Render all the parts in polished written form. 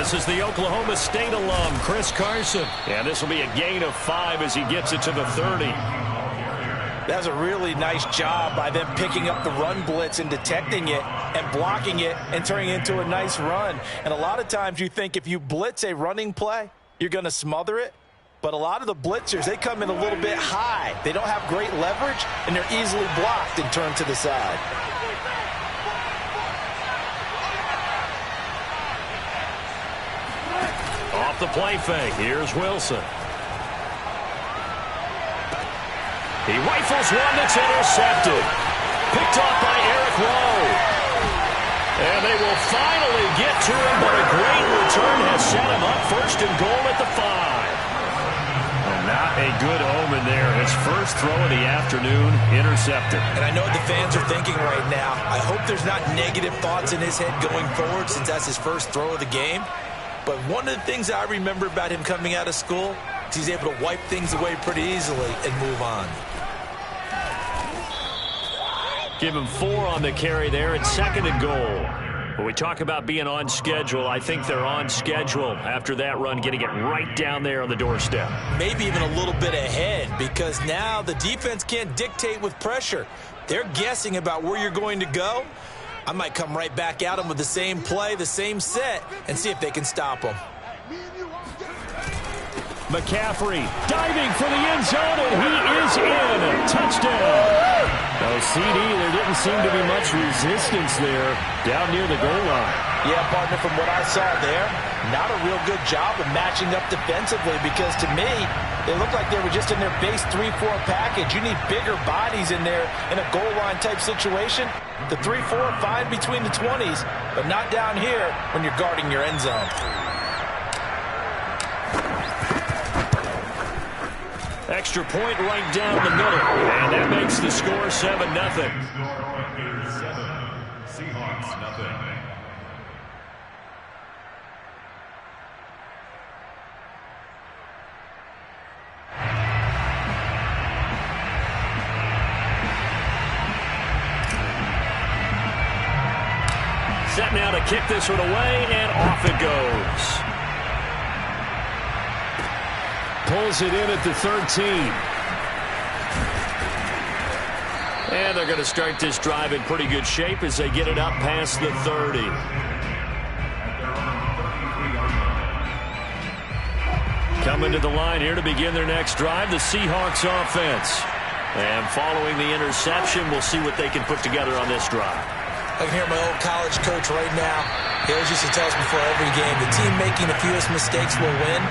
This is the Oklahoma State alum, Chris Carson. And this will be a gain of 5 as he gets it to the 30. That's a really nice job by them picking up the run blitz and detecting it and blocking it and turning it into a nice run. And a lot of times you think if you blitz a running play, you're going to smother it. But a lot of the blitzers, they come in a little bit high. They don't have great leverage, and they're easily blocked and turned to the side. Off the play fake, here's Wilson. He rifles one that's intercepted. Picked off by Eric Rowe. And they will finally get to him, but a great return has set him up first and goal at the 5. Not a good omen there. His first throw of the afternoon, intercepted. And I know what the fans are thinking right now. I hope there's not negative thoughts in his head going forward since that's his first throw of the game. But one of the things I remember about him coming out of school is he's able to wipe things away pretty easily and move on. Give him 4 on the carry there at 2nd and goal. When we talk about being on schedule, I think they're on schedule after that run, getting it right down there on the doorstep. Maybe even a little bit ahead, because now the defense can't dictate with pressure. They're guessing about where you're going to go. I might come right back at them with the same play, the same set, and see if they can stop them. McCaffrey diving for the end zone, and he is in. Touchdown. No CD, there didn't seem to be much resistance there down near the goal line. Yeah, partner, from what I saw there, not a real good job of matching up defensively, because to me, they looked like they were just in their base 3-4 package. You need bigger bodies in there in a goal line type situation. The 3-4 fine between the 20s, but not down here when you're guarding your end zone. Extra point right down the middle. And that makes the score 7-0. Seahawks, nothing. Set now to kick this one away, and off it goes. Pulls it in at the 13. And they're going to start this drive in pretty good shape as they get it up past the 30. Coming to the line here to begin their next drive, the Seahawks offense. And following the interception, we'll see what they can put together on this drive. I can hear my old college coach right now. He always used to tell us before every game, the team making the fewest mistakes will win.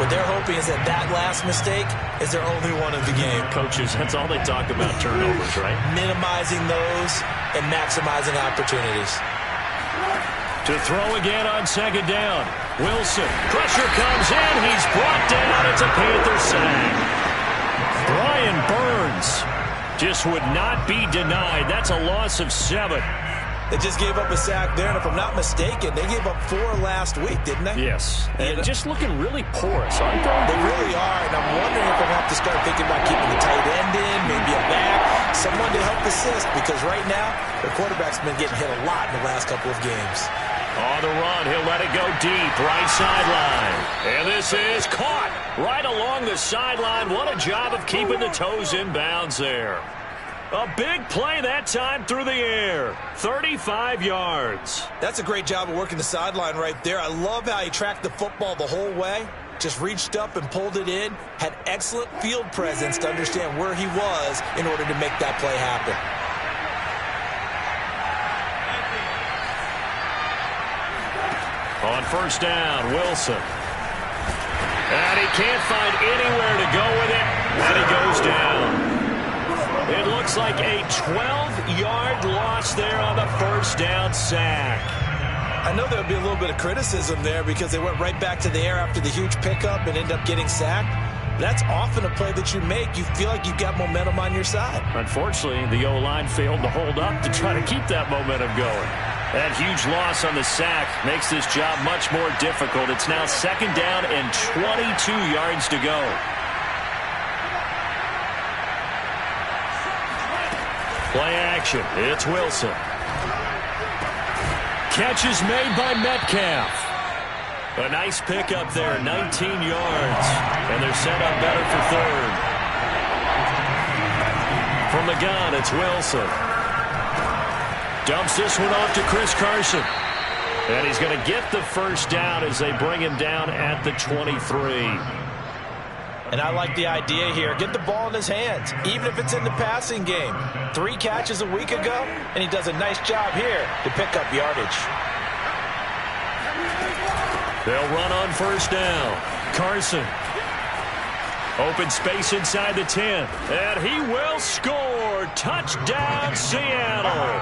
What they're hoping is that that last mistake is their only one of the game. Coaches, that's all they talk about, turnovers, right? Minimizing those and maximizing opportunities. To throw again on 2nd down. Wilson. Pressure comes in. He's brought down. It's a Panther sack. Brian Burns just would not be denied. That's a loss of 7. They just gave up a sack there, and if I'm not mistaken, they gave up 4 last week, didn't they? Yes, and just looking really porous, aren't they? They really are, and I'm wondering if I'm going to have to start thinking about keeping the tight end in, maybe a back, someone to help assist, because right now, the quarterback's been getting hit a lot in the last couple of games. On the run, he'll let it go deep, right sideline. And this is caught right along the sideline. What a job of keeping the toes in bounds there. A big play that time through the air. 35 yards. That's a great job of working the sideline right there. I love how he tracked the football the whole way. Just reached up and pulled it in. Had excellent field presence to understand where he was in order to make that play happen. On 1st down, Wilson. And he can't find anywhere to go with it. And he goes down. It looks like a 12-yard loss there on the 1st down sack. I know there'll be a little bit of criticism there because they went right back to the air after the huge pickup and ended up getting sacked. That's often a play that you make. You feel like you've got momentum on your side. Unfortunately, the O-line failed to hold up to try to keep that momentum going. That huge loss on the sack makes this job much more difficult. It's now 2nd down and 22 yards to go. Play action. It's Wilson. Catch is made by Metcalf. A nice pickup there, 19 yards. And they're set up better for third. From the gun, it's Wilson. Dumps this one off to Chris Carson. And he's going to get the first down as they bring him down at the 23. And I like the idea here. Get the ball in his hands, even if it's in the passing game. 3 catches a week ago, and he does a nice job here to pick up yardage. They'll run on first down. Carson. Open space inside the 10. And he will score. Touchdown, Seattle.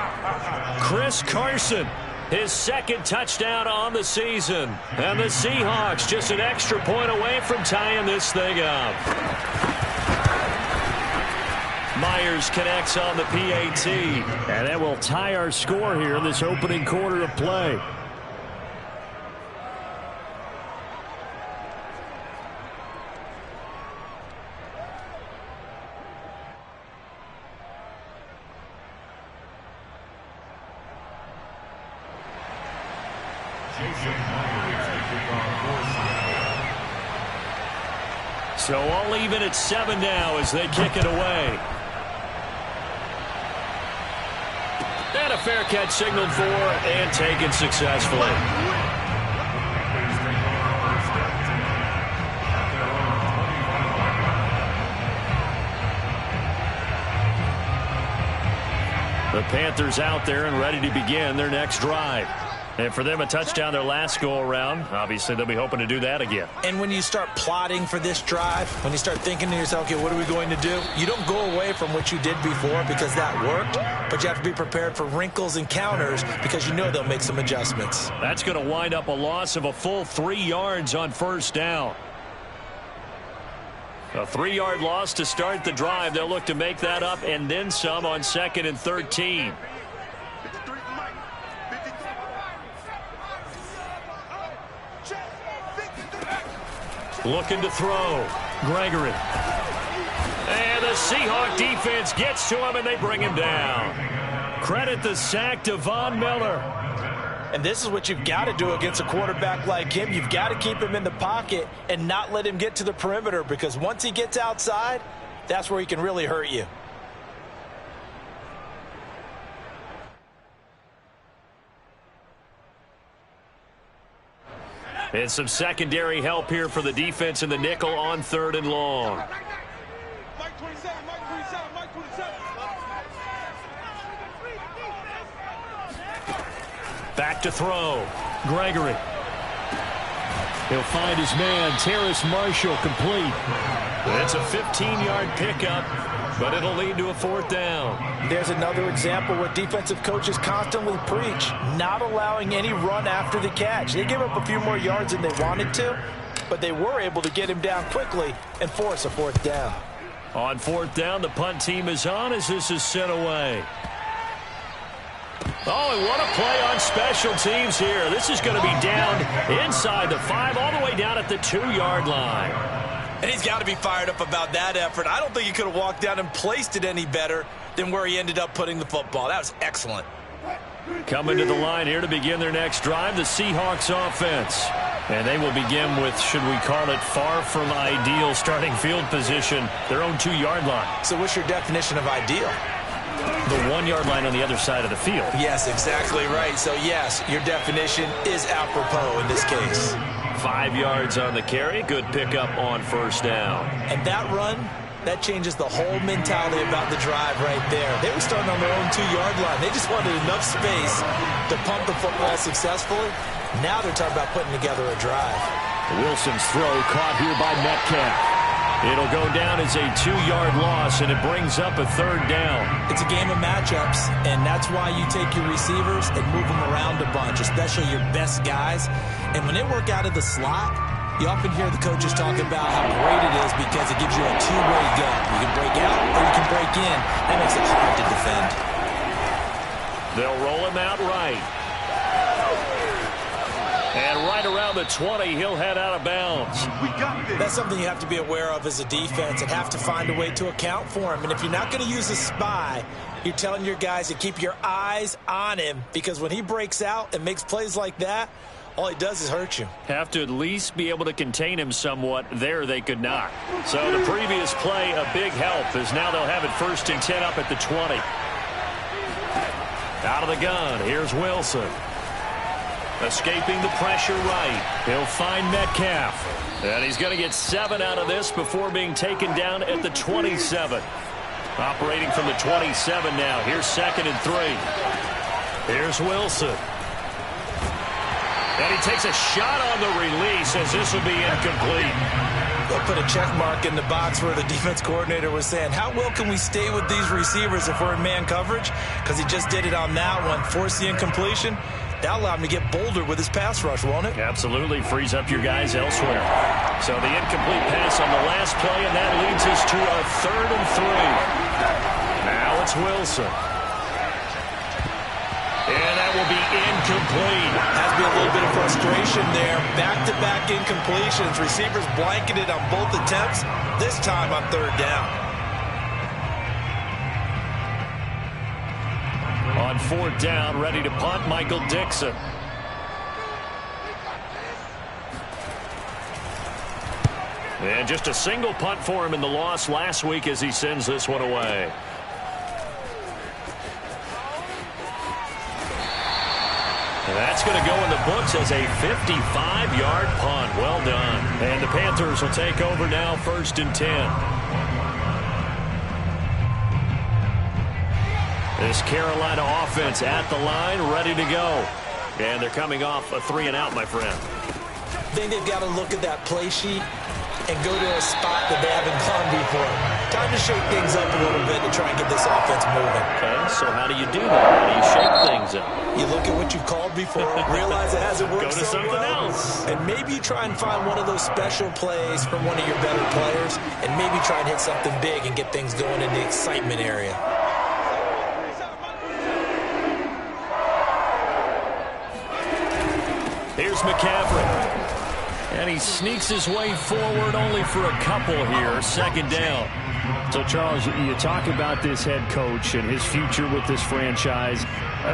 Chris Carson, his second touchdown on the season. And the Seahawks just an extra point away from tying this thing up. Myers connects on the PAT. And that will tie our score here in this opening quarter of play. So all even at 7 now as they kick it away. And a fair catch signaled for and taken successfully. The Panthers out there and ready to begin their next drive. And for them, a touchdown their last go-around. Obviously, they'll be hoping to do that again. And when you start plotting for this drive, when you start thinking to yourself, okay, what are we going to do? You don't go away from what you did before because that worked, but you have to be prepared for wrinkles and counters because you know they'll make some adjustments. That's going to wind up a loss of a full 3 yards on first down. A 3-yard loss to start the drive. They'll look to make that up and then some on 2nd and 13. Looking to throw. Gregory. And the Seahawk defense gets to him, and they bring him down. Credit the sack to Von Miller. And this is what you've got to do against a quarterback like him. You've got to keep him in the pocket and not let him get to the perimeter, because once he gets outside, that's where he can really hurt you. And some secondary help here for the defense in the nickel on 3rd and long. Back to throw. Gregory. He'll find his man, Terrace Marshall, complete. It's a 15-yard pickup, but it'll lead to a 4th down. There's another example where defensive coaches constantly preach, not allowing any run after the catch. They gave up a few more yards than they wanted to, but they were able to get him down quickly and force a 4th down. On 4th down, the punt team is on as this is sent away. Oh, and what a play on special teams here. This is going to be down inside the 5, all the way down at the 2-yard line. And he's got to be fired up about that effort. I don't think he could have walked down and placed it any better than where he ended up putting the football. That was excellent. Coming to the line here to begin their next drive, the Seahawks offense. And they will begin with, should we call it, far from ideal starting field position, their own 2-yard line. So what's your definition of ideal? The 1-yard line on the other side of the field. Yes, exactly right. So, yes, your definition is apropos in this case. 5 yards on the carry. Good pickup on first down. And that run, that changes the whole mentality about the drive right there. They were starting on their own 2-yard line. They just wanted enough space to pump the football successfully. Now they're talking about putting together a drive. Wilson's throw caught here by Metcalf. It'll go down as a 2-yard loss, and it brings up a 3rd down. It's a game of matchups, and that's why you take your receivers and move them around a bunch, especially your best guys. And when they work out of the slot, you often hear the coaches talk about how great it is because it gives you a two-way go. You can break out or you can break in. That makes it hard to defend. They'll roll him out right. And right around the 20, he'll head out of bounds. That's something you have to be aware of as a defense and have to find a way to account for him. And if you're not going to use a spy, you're telling your guys to keep your eyes on him, because when he breaks out and makes plays like that, all he does is hurt you. Have to at least be able to contain him somewhat. There they could not. So the previous play, a big help, as now they'll have it 1st and 10 up at the 20. Out of the gun, here's Wilson. Escaping the pressure right. He'll find Metcalf. And he's going to get 7 out of this before being taken down at the 27. Operating from the 27 now. Here's 2nd and 3. Here's Wilson. And he takes a shot on the release as this will be incomplete. They'll put a check mark in the box where the defense coordinator was saying, how well can we stay with these receivers if we're in man coverage? Because he just did it on that one. Force the incompletion. That'll allow him to get bolder with his pass rush, won't it? Absolutely. Frees up your guys elsewhere. So the incomplete pass on the last play, and that leads us to a 3rd and 3. Now it's Wilson. And that will be incomplete. Has to be a little bit of frustration there. Back-to-back incompletions. Receivers blanketed on both attempts. This time on 3rd down. On 4th down, ready to punt, Michael Dixon. And just a single punt for him in the loss last week as he sends this one away. And that's going to go in the books as a 55-yard punt. Well done. And the Panthers will take over now, 1st and 10. This Carolina offense at the line, ready to go. And they're coming off a 3 and out, my friend. I think they've got to look at that play sheet and go to a spot that they haven't gone before. Time to shake things up a little bit to try and get this offense moving. Okay, so how do you do that? How do you shake things up? You look at what you've called before, realize it hasn't worked Go to something else. and maybe you try and find one of those special plays from one of your better players, and maybe try and hit something big and get things going in the excitement area. Here's McCaffrey. And he sneaks his way forward only for a couple here. 2nd down. So, Charles, you talk about this head coach and his future with this franchise.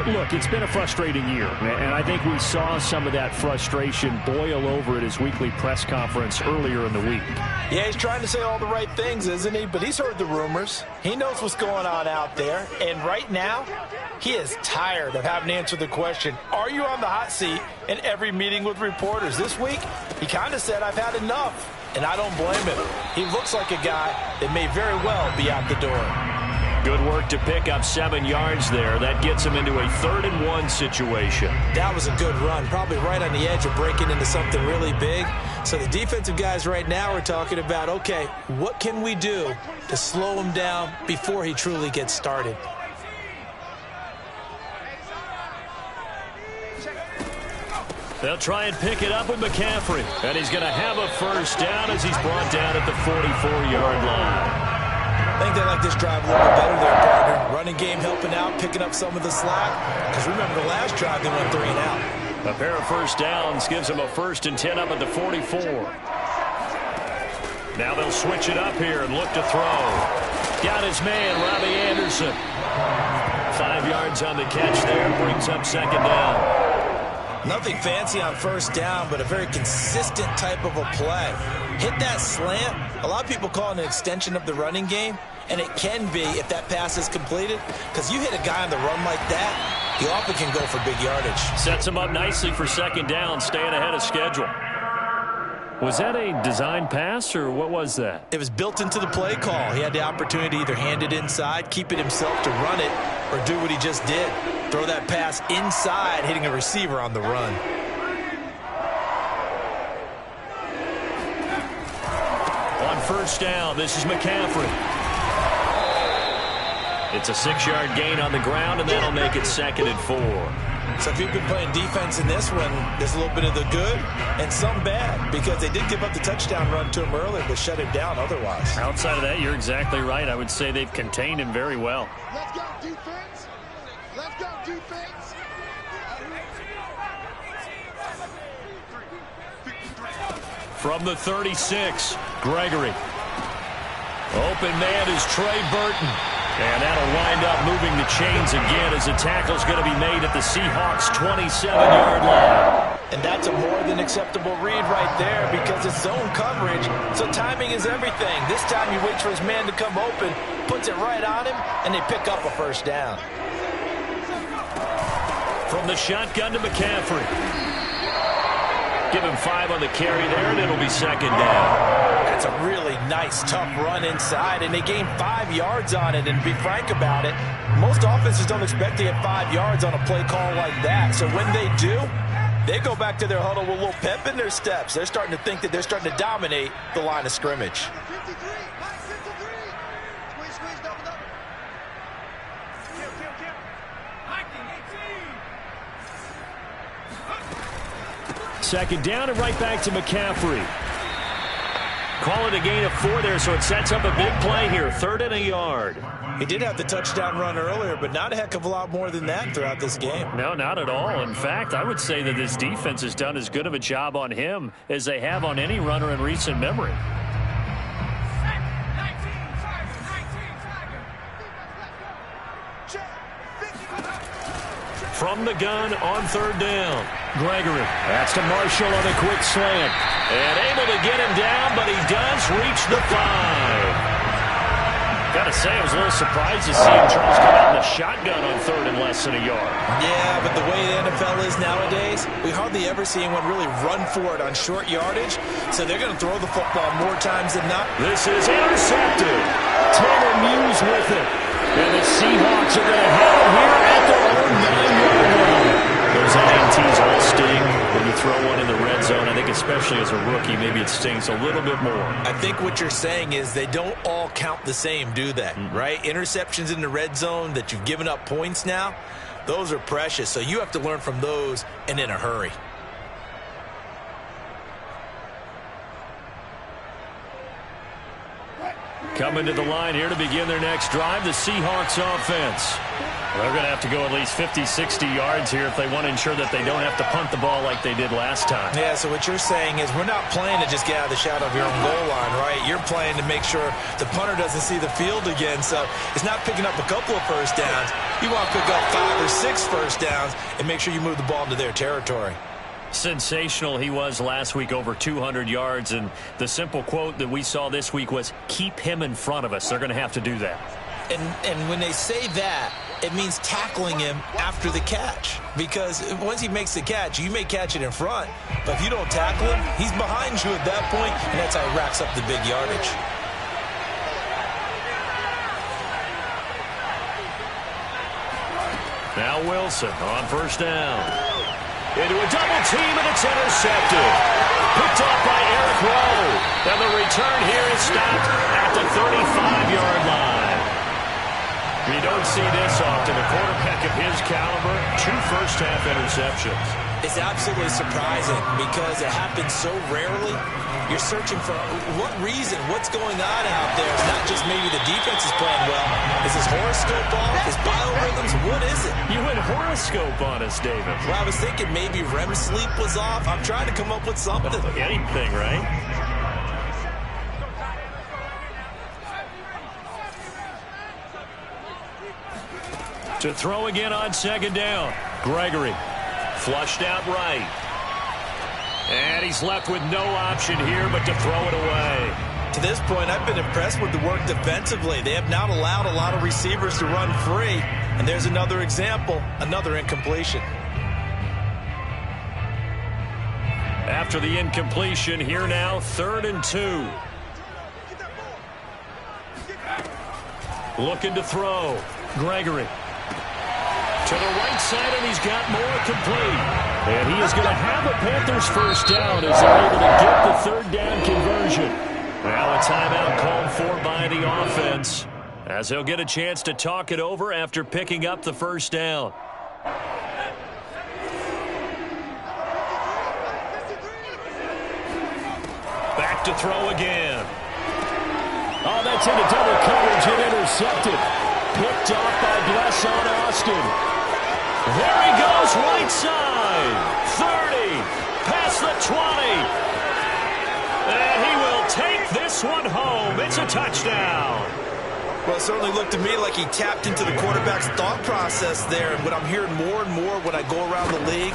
Look, it's been a frustrating year, and I think we saw some of that frustration boil over at his weekly press conference earlier in the week. Yeah, he's trying to say all the right things, isn't he? But he's heard the rumors. He knows what's going on out there. And right now, he is tired of having to answer the question, are you on the hot seat in every meeting with reporters? This week, he kind of said, I've had enough. And I don't blame him. He looks like a guy that may very well be out the door. Good work to pick up 7 yards there. That gets him into a 3rd and 1 situation. That was a good run, probably right on the edge of breaking into something really big. So the defensive guys right now are talking about, okay, what can we do to slow him down before he truly gets started? They'll try and pick it up with McCaffrey. And he's going to have a 1st down as he's brought down at the 44-yard line. I think they like this drive a little bit better there, partner. Running game helping out, picking up some of the slack. Because remember, the last drive, they went 3 and out. A pair of 1st downs gives him a 1st and 10 up at the 44. Now they'll switch it up here and look to throw. Got his man, Robbie Anderson. 5 yards on the catch there, brings up 2nd down. Nothing fancy on 1st down, but a very consistent type of a play. Hit that slant. A lot of people call it an extension of the running game, and it can be if that pass is completed, because you hit a guy on the run like that, he often can go for big yardage. Sets him up nicely for 2nd down, staying ahead of schedule. Was that a design pass, or what was that? It was built into the play call. He had the opportunity to either hand it inside, keep it himself to run it, or do what he just did. Throw that pass inside, hitting a receiver on the run. On 1st down, this is McCaffrey. It's a 6-yard gain on the ground, and that'll make it 2nd and 4. So if you've been playing defense in this one, there's a little bit of the good and some bad, because they did give up the touchdown run to him earlier, but shut him down otherwise. Outside of that, you're exactly right. I would say they've contained him very well. Let's go, defense. Let's go, defense. From the 36, Gregory. Open man is Trey Burton. And that'll wind up moving the chains again as the tackle's going to be made at the Seahawks' 27-yard line. And that's a more than acceptable read right there because it's zone coverage, so timing is everything. This time he waits for his man to come open, puts it right on him, and they pick up a first down. From the shotgun to McCaffrey. Give him 5 on the carry there, and it'll be second down. That's a really nice, tough run inside, and they gained 5 yards on it. And to be frank about it, most offenses don't expect to get 5 yards on a play call like that. So when they do, they go back to their huddle with a little pep in their steps. They're starting to think that they're starting to dominate the line of scrimmage. Second down and right back to McCaffrey. Call it a gain of 4 there, so it sets up a big play here. 3rd and a yard. He did have the touchdown run earlier, but not a heck of a lot more than that throughout this game. No, not at all. In fact, I would say that this defense has done as good of a job on him as they have on any runner in recent memory. From the gun on 3rd down. Gregory. That's to Marshall on a quick slant. And able to get him down, but he does reach the 5. Got to say, I was a little surprised to see him Charles come out in the shotgun on 3rd and less than a yard. Yeah, but the way the NFL is nowadays, we hardly ever see anyone really run for it on short yardage. So they're going to throw the football more times than not. This is intercepted. Tanner Muse with it. And the Seahawks are going to have it here at their own 9-yard line. Those INTs all sting when you throw one in the red zone. I think especially as a rookie, maybe it stings a little bit more. I think what you're saying is they don't all count the same, do they? Right? Interceptions in the red zone that you've given up points now, those are precious. So you have to learn from those and in a hurry. Coming to the line here to begin their next drive, the Seahawks offense. They're going to have to go at least 50, 60 yards here if they want to ensure that they don't have to punt the ball like they did last time. Yeah, so what you're saying is we're not playing to just get out of the shadow of your own goal line, right? You're playing to make sure the punter doesn't see the field again. So it's not picking up a couple of first downs. You want to pick up 5 or 6 first downs and make sure you move the ball into their territory. Sensational he was last week, over 200 yards. And the simple quote that we saw this week was, keep him in front of us. They're going to have to do that. And when they say that, it means tackling him after the catch. Because once he makes the catch, you may catch it in front. But if you don't tackle him, he's behind you at that point, and that's how he racks up the big yardage. Now Wilson on first down. Into a double team, and it's intercepted. Picked off by Eric Rowe. And the return here is stopped at the 35-yard line. You don't see this often. A quarterback of his caliber, 2 first-half interceptions. It's absolutely surprising because it happens so rarely. You're searching for what reason, what's going on out there. It's not just maybe the defense is playing well. Is his horoscope off? His biorhythms? What is it? You went horoscope on us, David. Well, I was thinking maybe REM sleep was off. I'm trying to come up with something. Anything, right? To throw again on second down. Gregory flushed out right. And he's left with no option here but to throw it away. To this point, I've been impressed with the work defensively. They have not allowed a lot of receivers to run free. And there's another example, another incompletion. After the incompletion, here now, 3rd and 2. Looking to throw. Gregory. To the right side, and he's got more complete. And he is going to have a Panthers first down as they're able to get the 3rd down conversion. Now a timeout called for by the offense as they'll get a chance to talk it over after picking up the first down. Back to throw again. Oh, that's into double coverage and intercepted. Picked off by Bless on Austin. There he goes, right side. 30, past the 20. And he will take this one home. It's a touchdown. Well, it certainly looked to me like he tapped into the quarterback's thought process there. And what I'm hearing more and more when I go around the league,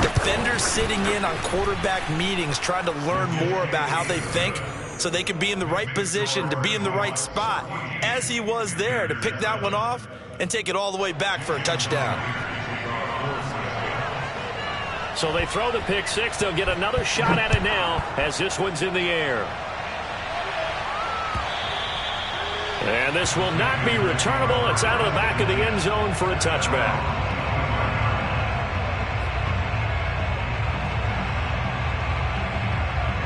defenders sitting in on quarterback meetings trying to learn more about how they think so they can be in the right position, to be in the right spot, as he was there, to pick that one off and take it all the way back for a touchdown. So they throw the pick six. They'll get another shot at it now as this one's in the air. And this will not be returnable. It's out of the back of the end zone for a touchback.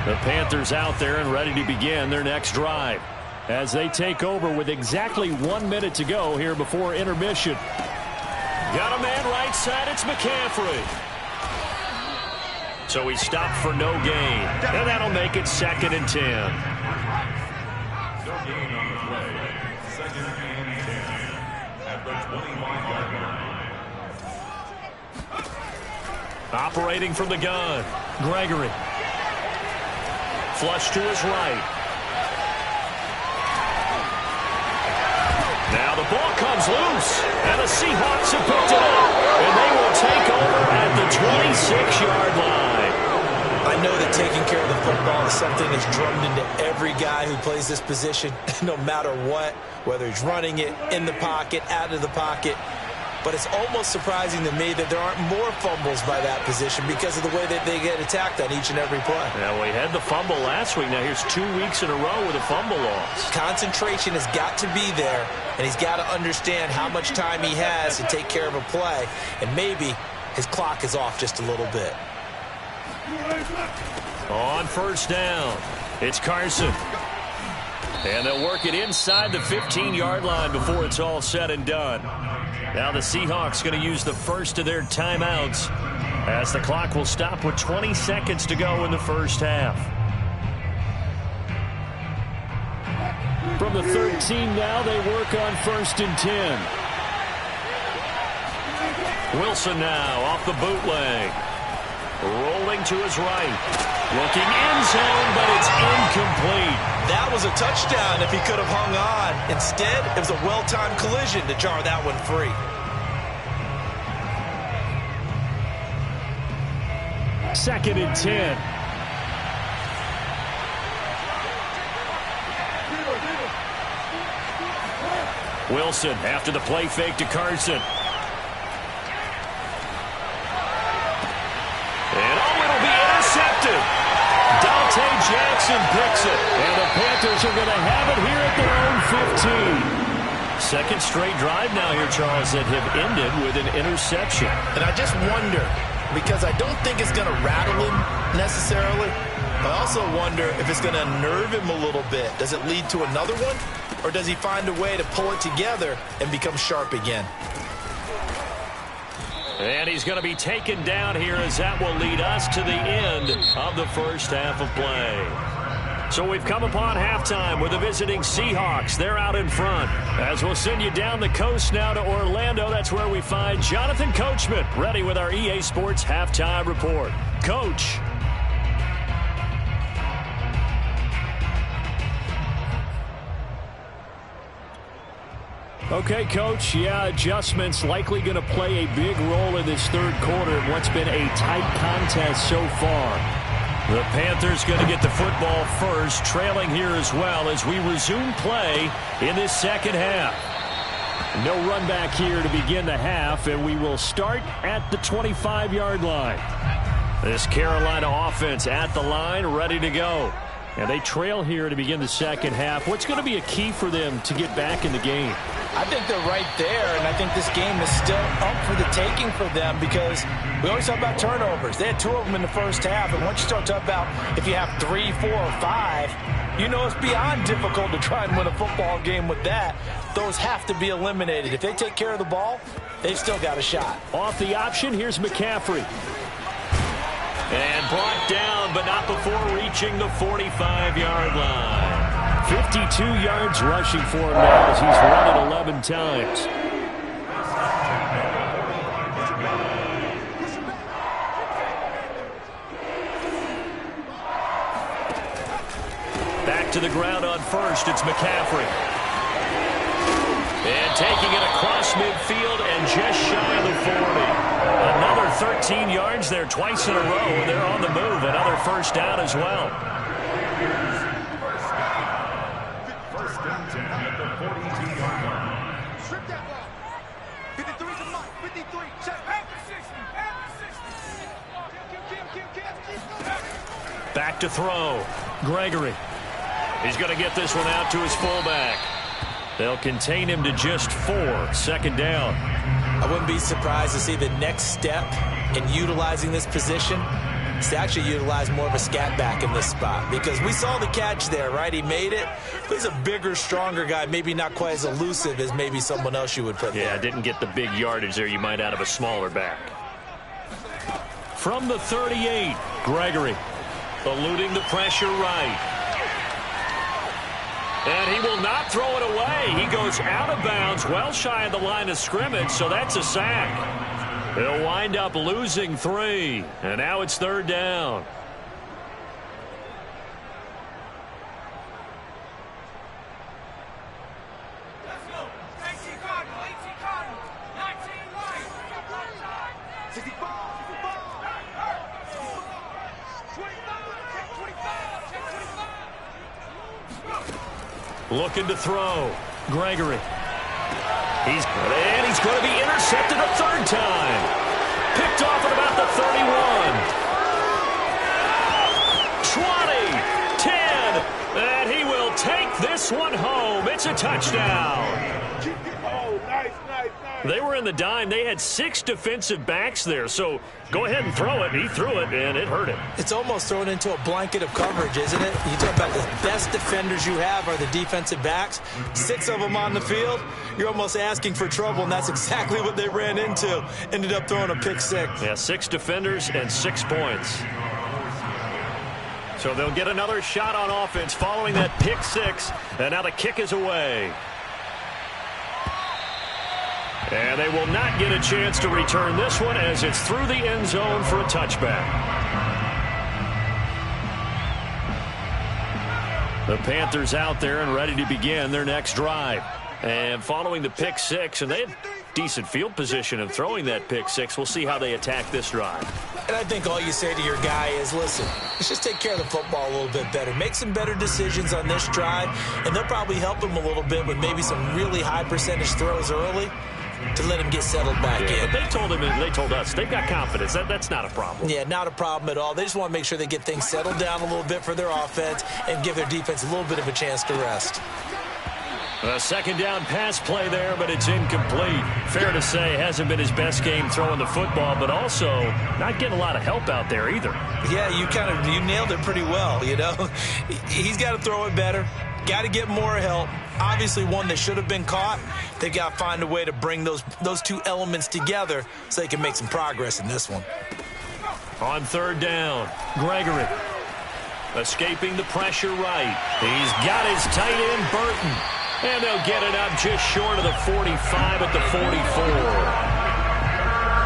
The Panthers out there and ready to begin their next drive as they take over with exactly 1 minute to go here before intermission. Got a man right side. It's McCaffrey. So he stopped for no gain. And that'll make it 2nd and 10. Operating from the gun, Gregory. Flush to his right. Now the ball comes loose, and the Seahawks have picked it up, and they will take over at the 26-yard line. I know that taking care of the football is something that's drummed into every guy who plays this position, no matter what, whether he's running it, in the pocket, out of the pocket. But it's almost surprising to me that there aren't more fumbles by that position because of the way that they get attacked on each and every play. Yeah, we had the fumble last week. Now here's 2 weeks in a row with a fumble loss. Concentration has got to be there, and he's got to understand how much time he has to take care of a play, and maybe his clock is off just a little bit. On first down, it's Carson. And they'll work it inside the 15-yard line before it's all said and done. Now the Seahawks going to use the first of their timeouts as the clock will stop with 20 seconds to go in the first half. From the 13 now, they work on 1st and 10. Wilson now off the bootleg. Rolling to his right. Looking end zone, but it's incomplete. That was a touchdown if he could have hung on. Instead, it was a well-timed collision to jar that one free. Second and 10. Wilson after the play fake to Carson. And it'll be intercepted. Dante Jackson picks it. And the Panthers are going to have it here at their own 15. Second straight drive now here, Charles, that have ended with an interception. And I just wonder, because I don't think it's going to rattle him necessarily. I also wonder if it's going to unnerve him a little bit. Does it lead to another one? Or does he find a way to pull it together and become sharp again? And he's going to be taken down here as that will lead us to the end of the first half of play. So we've come upon halftime with the visiting Seahawks. They're out in front. As we'll send you down the coast now to Orlando, that's where we find Jonathan Coachman, ready with our EA Sports Halftime Report. Coach. Okay, Coach, yeah, adjustments likely going to play a big role in this third quarter in what's been a tight contest so far. The Panthers going to get the football first, trailing here as well as we resume play in this second half. No run back here to begin the half, and we will start at the 25-yard line. This Carolina offense at the line, ready to go. And they trail here to begin the second half. What's going to be a key for them to get back in the game? I think they're right there, and I think this game is still up for the taking for them because we always talk about turnovers. They had 2 of them in the first half, and once you start talking about if you have 3, 4, or 5, you know it's beyond difficult to try and win a football game with that. Those have to be eliminated. If they take care of the ball, they've still got a shot. Off the option, here's McCaffrey. And brought down, but not before reaching the 45-yard line. 52 yards rushing for him now as he's run it 11 times. Back to the ground on first. It's McCaffrey. And taking it across midfield and just shy of the 40. Another 13 yards there twice in a row, and they're on the move. Another first down as well. First and 10 at the 42-yard line. Strip that ball. 53's a mark. 53. Check. Back to throw. Gregory. He's going to get this one out to his fullback. They'll contain him to just 4. Second down. I wouldn't be surprised to see the next step in utilizing this position is to actually utilize more of a scat back in this spot, because we saw the catch there, right? He made it, but he's a bigger, stronger guy, maybe not quite as elusive as maybe someone else you would put there. Yeah, didn't get the big yardage there you might out of a smaller back. From the 38, Gregory eluding the pressure right. And he will not throw it away. He goes out of bounds, well shy of the line of scrimmage, so that's a sack. He'll wind up losing 3, and now it's third down. Looking to throw. Gregory. He's going to be intercepted a third time. Picked off at about the 31. 20, 10, and he will take this one home. It's a touchdown. Oh, nice. They were in the dime. They had 6 defensive backs there, so go ahead and throw it. He threw it, and it hurt him. It's almost thrown into a blanket of coverage, isn't it? You talk about the best defenders you have are the defensive backs. 6 of them on the field. You're almost asking for trouble, and that's exactly what they ran into. Ended up throwing a pick 6. Yeah, 6 defenders and 6 points. So they'll get another shot on offense following that pick 6, and now the kick is away. And they will not get a chance to return this one as it's through the end zone for a touchback. The Panthers out there and ready to begin their next drive. And following the pick 6, and they had decent field position in throwing that pick 6. We'll see how they attack this drive. And I think all you say to your guy is, listen, let's just take care of the football a little bit better. Make some better decisions on this drive, and they'll probably help him a little bit with maybe some really high percentage throws early to let him get settled back in. But they told him, and they told us, they've got confidence. That's not a problem. Yeah, not a problem at all. They just want to make sure they get things settled down a little bit for their offense and give their defense a little bit of a chance to rest. A second down pass play there, but it's incomplete. Fair to say, hasn't been his best game throwing the football, but also not getting a lot of help out there either. Yeah, you nailed it pretty well, you know. He's got to throw it better. Got to get more help. Obviously one that should have been caught. They've got to find a way to bring those 2 elements together so they can make some progress in this one. On third down, Gregory escaping the pressure right. He's got his tight end, Burton. And they'll get it up just short of the 45 at the 44.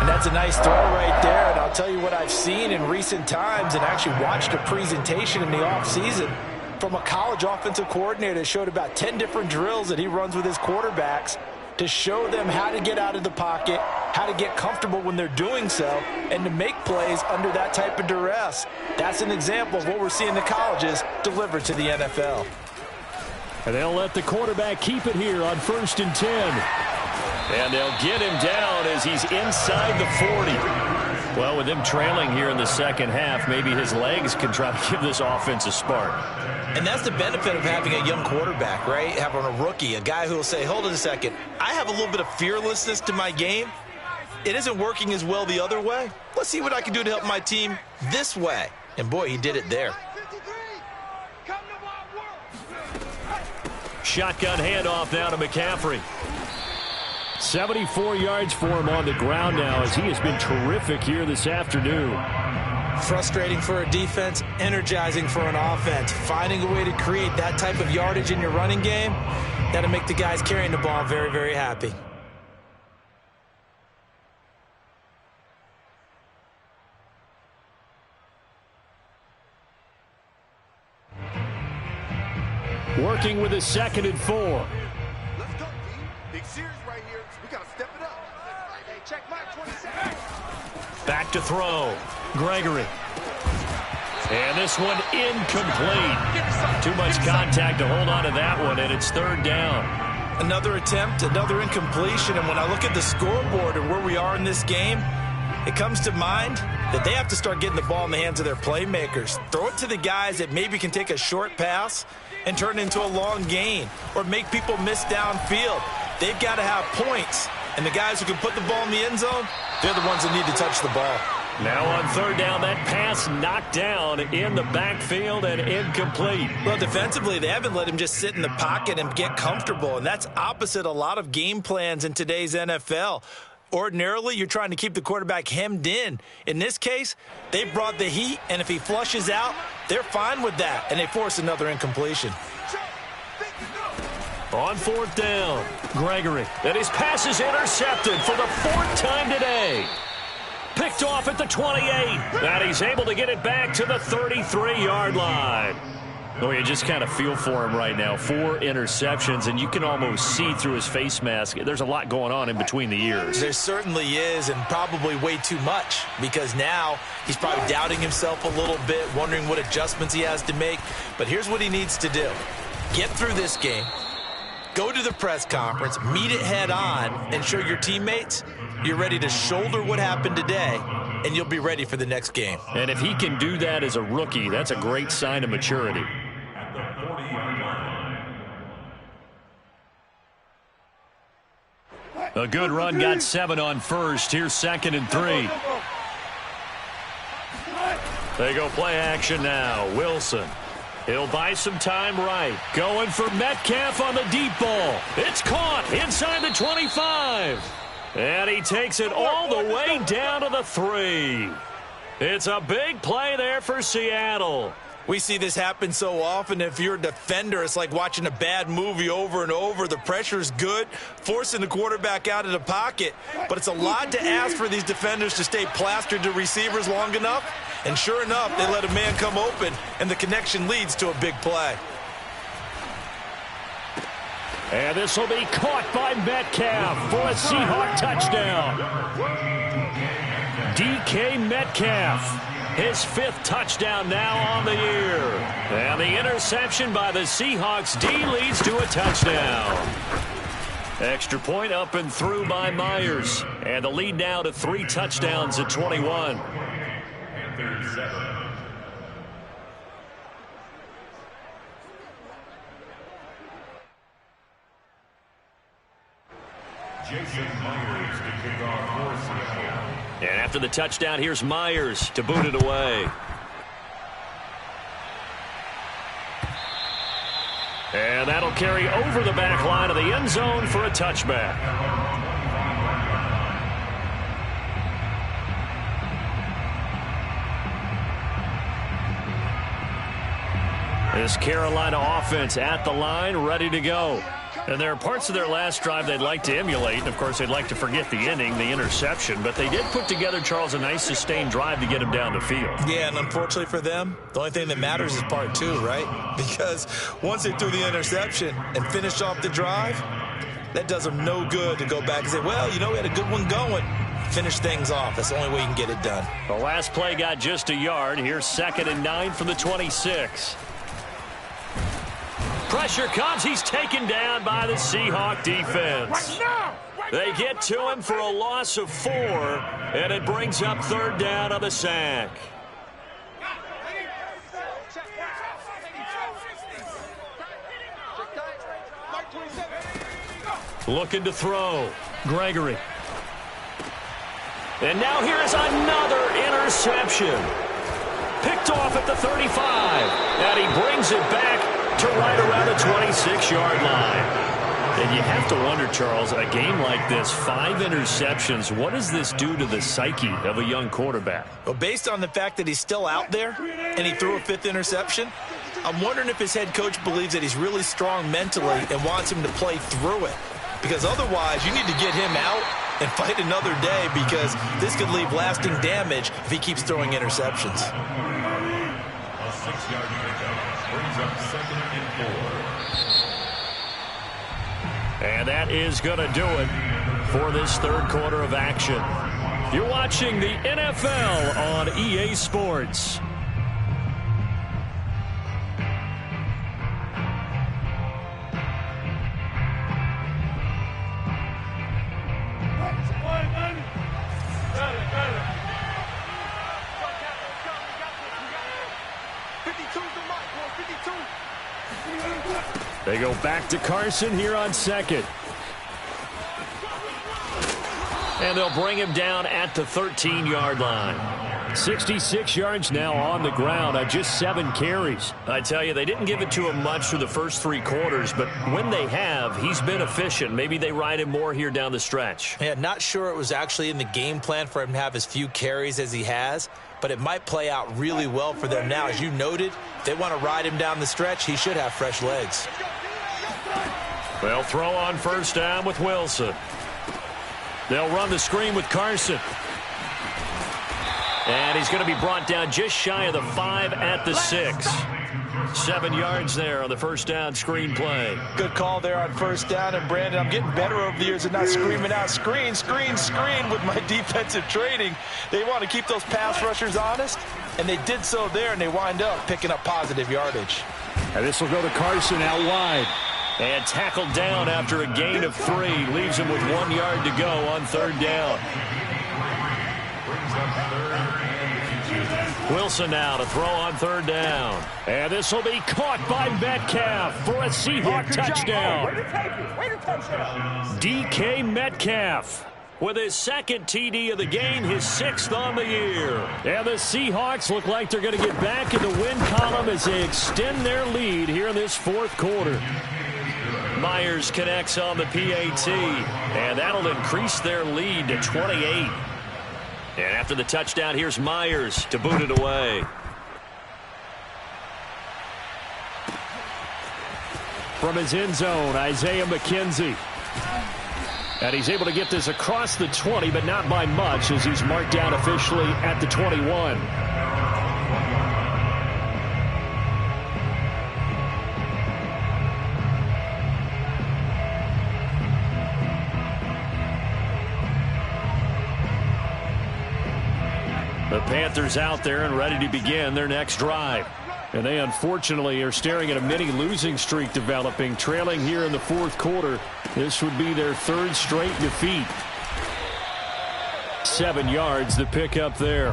And that's a nice throw right there. And I'll tell you what I've seen in recent times and actually watched a presentation in the offseason from a college offensive coordinator that showed about 10 different drills that he runs with his quarterbacks to show them how to get out of the pocket, how to get comfortable when they're doing so, and to make plays under that type of duress. That's an example of what we're seeing the colleges deliver to the NFL. And they'll let the quarterback keep it here on 1st and 10. And they'll get him down as he's inside the 40. Well, with him trailing here in the second half, maybe his legs can try to give this offense a spark. And that's the benefit of having a young quarterback, right? Having a rookie, a guy who will say, hold on a second, I have a little bit of fearlessness to my game. It isn't working as well the other way. Let's see what I can do to help my team this way. And boy, he did it there. Shotgun handoff now to McCaffrey. 74 yards for him on the ground now as he has been terrific here this afternoon. Frustrating for a defense, energizing for an offense. Finding a way to create that type of yardage in your running game, that'll make the guys carrying the ball very, very happy. Working with a 2nd and 4. Let's go, team. Big serious right here. We got to step it up. Hey, check my 27. Back to throw. Gregory. And this one incomplete. Too much contact to hold on to that one, and it's third down. Another attempt, another incompletion, and when I look at the scoreboard and where we are in this game, it comes to mind that they have to start getting the ball in the hands of their playmakers. Throw it to the guys that maybe can take a short pass and turn it into a long gain or make people miss downfield. They've got to have points, and the guys who can put the ball in the end zone, they're the ones that need to touch the ball. Now on third down, that pass knocked down in the backfield and incomplete. Well, defensively, they haven't let him just sit in the pocket and get comfortable, and that's opposite a lot of game plans in today's NFL. Ordinarily, you're trying to keep the quarterback hemmed in. In this case, they brought the heat, and if he flushes out, they're fine with that, and they force another incompletion. On fourth down, Gregory. And his pass is intercepted for the fourth time today. Picked off at the 28. And he's able to get it back to the 33-yard line. Oh, you just kind of feel for him right now. 4 interceptions, and you can almost see through his face mask. There's a lot going on in between the ears. There certainly is, and probably way too much, because now he's probably doubting himself a little bit, wondering what adjustments he has to make. But here's what he needs to do. Get through this game, go to the press conference, meet it head on, and show your teammates you're ready to shoulder what happened today, and you'll be ready for the next game. And if he can do that as a rookie, that's a great sign of maturity. A good run, got 7 on first. Here's 2nd and 3. They go play action now. Wilson. He'll buy some time right. Going for Metcalf on the deep ball. It's caught inside the 25. And he takes it all the way down to the 3. It's a big play there for Seattle. We see this happen so often. If you're a defender, it's like watching a bad movie over and over. The pressure's good, forcing the quarterback out of the pocket. But it's a lot to ask for these defenders to stay plastered to receivers long enough. And sure enough, they let a man come open, and the connection leads to a big play. And this will be caught by Metcalf for a Seahawk touchdown. DK Metcalf. His 5th touchdown now on the year. And the interception by the Seahawks D leads to a touchdown. Extra point up and through by Myers. And the lead now to 3 touchdowns at 21. Jason Myers to kick off for Seattle. And after the touchdown, here's Myers to boot it away. And that'll carry over the back line of the end zone for a touchback. This Carolina offense at the line, ready to go. And there are parts of their last drive they'd like to emulate. And, of course, they'd like to forget the inning, the interception. But they did put together, Charles, a nice sustained drive to get him down the field. Yeah, and unfortunately for them, the only thing that matters is part 2, right? Because once they threw the interception and finished off the drive, that does them no good to go back and say, well, you know, we had a good one going. Finish things off. That's the only way you can get it done. The last play got just a yard. Here's 2nd and 9 from the 26. Pressure comes. He's taken down by the Seahawk defense. They get to him for a loss of 4, and it brings up 3rd down on the sack. Looking to throw. Gregory. And now here is another interception. Picked off at the 35. And he brings it back to right around the 26-yard line. And you have to wonder, Charles, a game like this, 5 interceptions, what does this do to the psyche of a young quarterback? Well, based on the fact that he's still out there and he threw a 5th interception, I'm wondering if his head coach believes that he's really strong mentally and wants him to play through it. Because otherwise, you need to get him out and fight another day, because this could leave lasting damage if he keeps throwing interceptions. A 6-yard pickup brings up 2nd and 4. And that is going to do it for this third quarter of action. You're watching the NFL on EA Sports. They go back to Carson here on second. And they'll bring him down at the 13-yard line. 66 yards now on the ground on just 7 carries. I tell you, they didn't give it to him much through the first 3 quarters, but when they have, he's been efficient. Maybe they ride him more here down the stretch. Yeah, not sure it was actually in the game plan for him to have as few carries as he has, but it might play out really well for them now. As you noted, if they want to ride him down the stretch, he should have fresh legs. They'll throw on first down with Wilson. They'll run the screen with Carson. And he's going to be brought down just shy of the 5 at the 6. 7 yards there on the first down screen play. Good call there on first down. And, Brandon, I'm getting better over the years and not screaming out, screen, screen, screen with my defensive training. They want to keep those pass rushers honest, and they did so there, and they wind up picking up positive yardage. And this will go to Carson out wide. And tackled down after a gain of 3. Leaves him with 1 yard to go on third down. Wilson now to throw on third down. And this will be caught by Metcalf for a Seahawk touchdown. DK Metcalf with his second TD of the game, his 6th on the year. And the Seahawks look like they're going to get back in the win column as they extend their lead here in this fourth quarter. Myers connects on the PAT, and that'll increase their lead to 28. And after the touchdown, here's Myers to boot it away. From his end zone, Isaiah McKenzie. And he's able to get this across the 20, but not by much, as he's marked down officially at the 21. The Panthers out there and ready to begin their next drive. And they unfortunately are staring at a mini losing streak developing, trailing here in the fourth quarter. This would be their 3rd straight defeat. 7 yards the pick up there.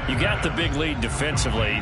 You got the big lead defensively.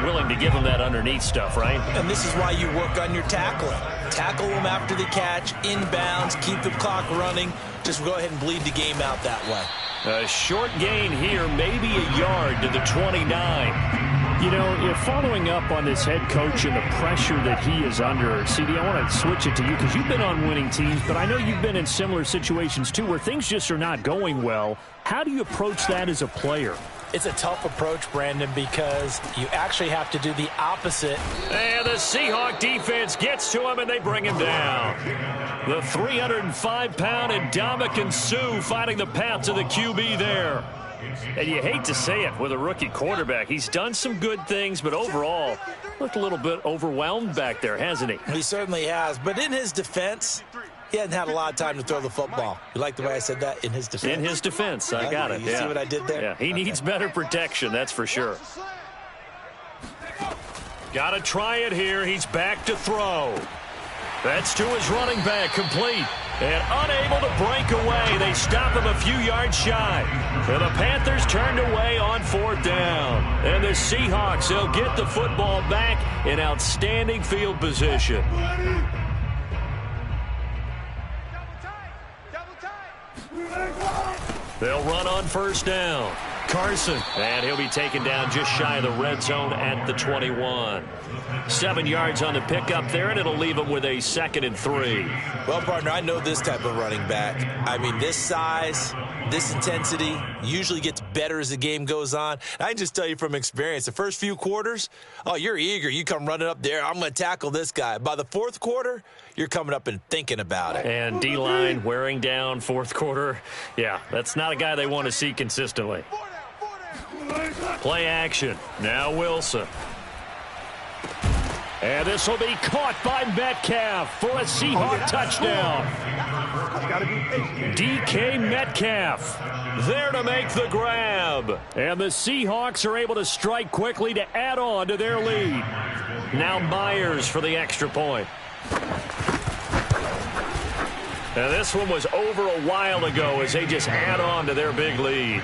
Willing to give them that underneath stuff, right? And this is why you work on your tackling. Tackle them after the catch, inbounds, keep the clock running. Just go ahead and bleed the game out that way. A short gain here, maybe a yard to the 29. You know, if following up on this head coach and the pressure that he is under, CD, I want to switch it to you because you've been on winning teams, but I know you've been in similar situations too where things just are not going well. How do you approach that as a player? It's a tough approach, Brandon, because you actually have to do the opposite. And the Seahawk defense gets to him, and they bring him down. The 305-pound Ndamukong Suh finding the path to the QB there. And you hate to say it with a rookie quarterback. He's done some good things, but overall looked a little bit overwhelmed back there, hasn't he? He certainly has. But in his defense, he hasn't had a lot of time to throw the football. You like the way I said that? In his defense? In his defense. I got it. You see what I did there? Yeah, he needs better protection, that's for sure. Got to try it here. He's back to throw. That's to his running back, complete. And unable to break away. They stop him a few yards shy. And the Panthers turned away on fourth down. And the Seahawks, they'll get the football back in outstanding field position. They'll run on first down. Carson, and he'll be taken down just shy of the red zone at the 21. 7 yards on the pickup there, and it'll leave him with a 2nd and 3. Well, partner, I know this type of running back. I mean, this size, this intensity usually gets better as the game goes on. I can just tell you from experience, the first few quarters, oh, you're eager. You come running up there. I'm going to tackle this guy. By the fourth quarter, you're coming up and thinking about it. And D-line wearing down fourth quarter. Yeah, that's not a guy they want to see consistently. Play action. Now Wilson. And this will be caught by Metcalf for a Seahawk touchdown. DK Metcalf there to make the grab. And the Seahawks are able to strike quickly to add on to their lead. Now Myers for the extra point. Now this one was over a while ago as they just add on to their big lead.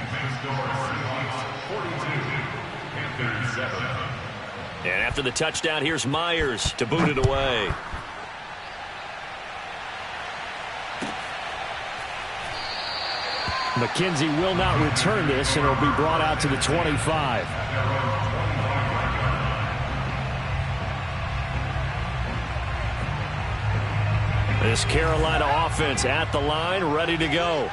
And after the touchdown, here's Myers to boot it away. McKenzie will not return this, and it'll be brought out to the 25. This Carolina offense at the line, ready to go.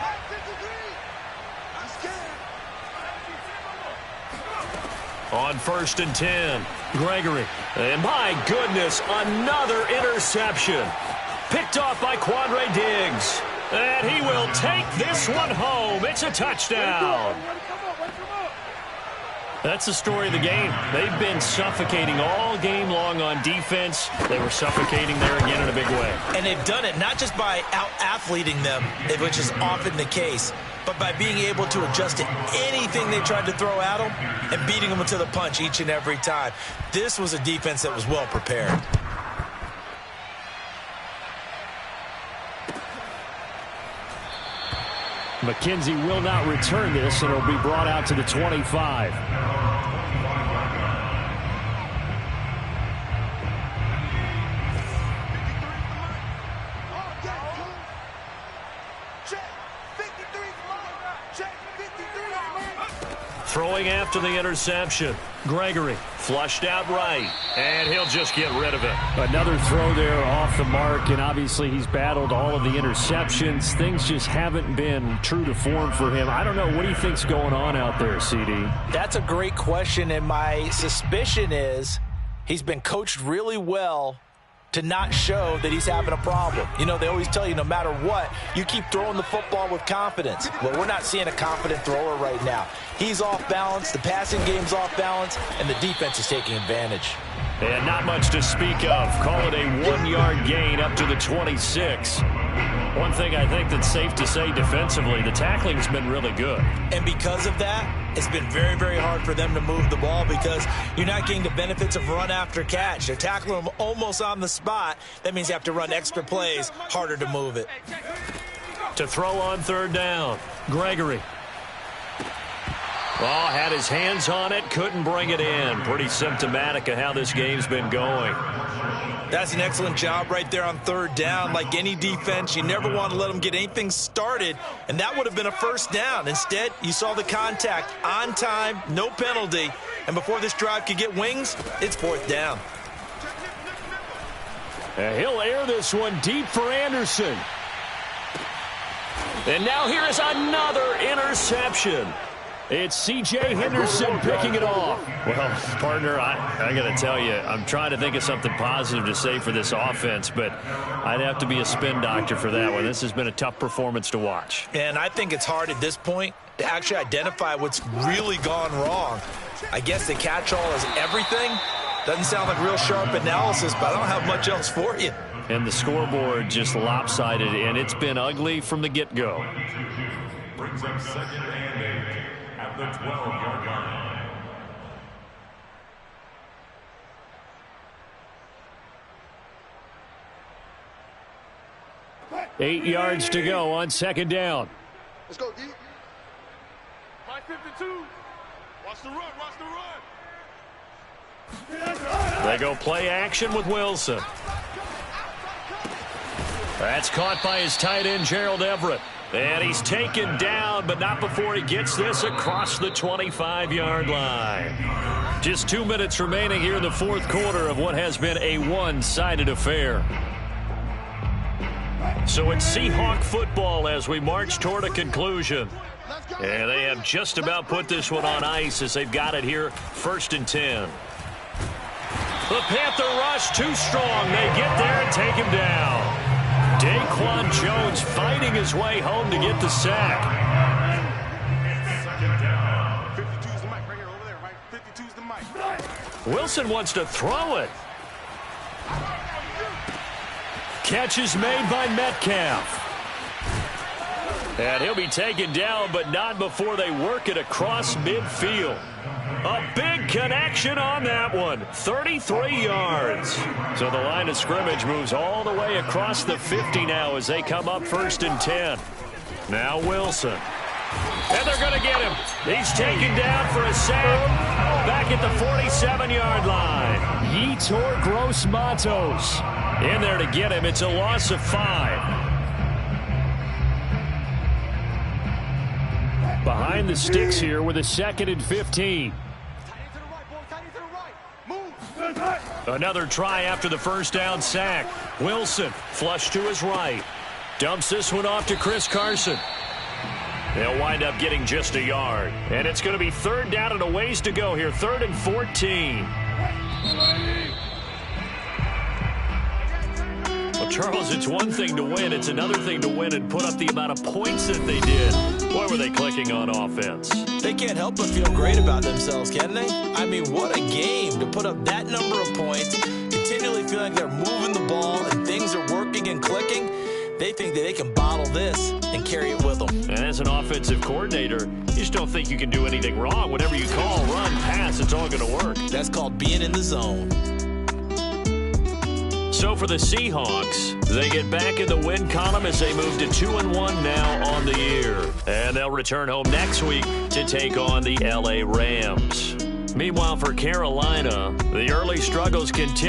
On 1st and 10, Gregory. And my goodness, another interception. Picked off by Quandre Diggs. And he will take this one home. It's a touchdown. That's the story of the game. They've been suffocating all game long on defense. They were suffocating there again in a big way. And they've done it not just by out-athleting them, which is often the case, but by being able to adjust to anything they tried to throw at them and beating them to the punch each and every time. This was a defense that was well prepared. McKenzie will not return this, and it'll be brought out to the 25. Throwing after the interception. Gregory flushed out right, and he'll just get rid of it. Another throw there off the mark, and obviously he's battled all of the interceptions. Things just haven't been true to form for him. I don't know. What do you think's going on out there, CD? That's a great question, and my suspicion is he's been coached really well to not show that he's having a problem. You know, they always tell you no matter what, you keep throwing the football with confidence. Well, we're not seeing a confident thrower right now. He's off balance, the passing game's off balance, and the defense is taking advantage. And not much to speak of. Call it a 1-yard gain up to the 26. One thing I think that's safe to say defensively, the tackling's been really good. And because of that, it's been very, very hard for them to move the ball because you're not getting the benefits of run after catch. They're tackling them almost on the spot. That means you have to run extra plays, harder to move it. To throw on 3rd down, Gregory. Well, had his hands on it, couldn't bring it in. Pretty symptomatic of how this game's been going. That's an excellent job right there on 3rd down. Like any defense, you never want to let them get anything started, and that would have been a 1st down. Instead, you saw the contact on time, no penalty, and before this drive could get wings, it's 4th down. And he'll air this one deep for Anderson. And now here is another interception. It's C.J. Henderson picking it off. Well, partner, I got to tell you, I'm trying to think of something positive to say for this offense, but I'd have to be a spin doctor for that one. This has been a tough performance to watch. And I think it's hard at this point to actually identify what's really gone wrong. I guess the catch-all is everything. Doesn't sound like real sharp analysis, but I don't have much else for you. And the scoreboard just lopsided, and it's been ugly from the get-go. Brings up 2nd and 8 at the 12-yard line. 8 yards to go on 2nd down. Let's go, D. 552. Watch the run, watch the run. They go play action with Wilson. That's caught by his tight end, Gerald Everett. And he's taken down, but not before he gets this across the 25-yard line. Just 2 minutes remaining here in the 4th quarter of what has been a one-sided affair. So it's Seahawk football as we march toward a conclusion. And they have just about put this one on ice as they've got it here, 1st and 10. The Panther rush too strong. They get there and take him down. Daquan Jones fighting his way home to get the sack. 2nd down. 52's the mic right here over there, right? 52's the mic. Wilson wants to throw it. Catch is made by Metcalf. And he'll be taken down, but not before they work it across midfield. A big connection on that one. 33 yards. So the line of scrimmage moves all the way across the 50 now as they come up 1st and 10. Now Wilson. And they're going to get him. He's taken down for a sack. Back at the 47-yard line. Yetur Gross-Matos in there to get him. It's a loss of 5. Behind the sticks here with a 2nd and 15. Another try after the first down sack. Wilson flush to his right. Dumps this one off to Chris Carson. They'll wind up getting just a yard. And it's going to be 3rd down and a ways to go here. 3rd and 14. Well, Charles, it's one thing to win. It's another thing to win and put up the amount of points that they did. Boy, were they clicking on offense. They can't help but feel great about themselves, can they? I mean, what a game to put up that number of points, continually feeling they're moving the ball and things are working and clicking. They think that they can bottle this and carry it with them. And as an offensive coordinator, you just don't think you can do anything wrong. Whatever you call, run, pass, it's all going to work. That's called being in the zone. So for the Seahawks, they get back in the win column as they move to 2-1 now on the year. And they'll return home next week to take on the LA Rams. Meanwhile, for Carolina, the early struggles continue.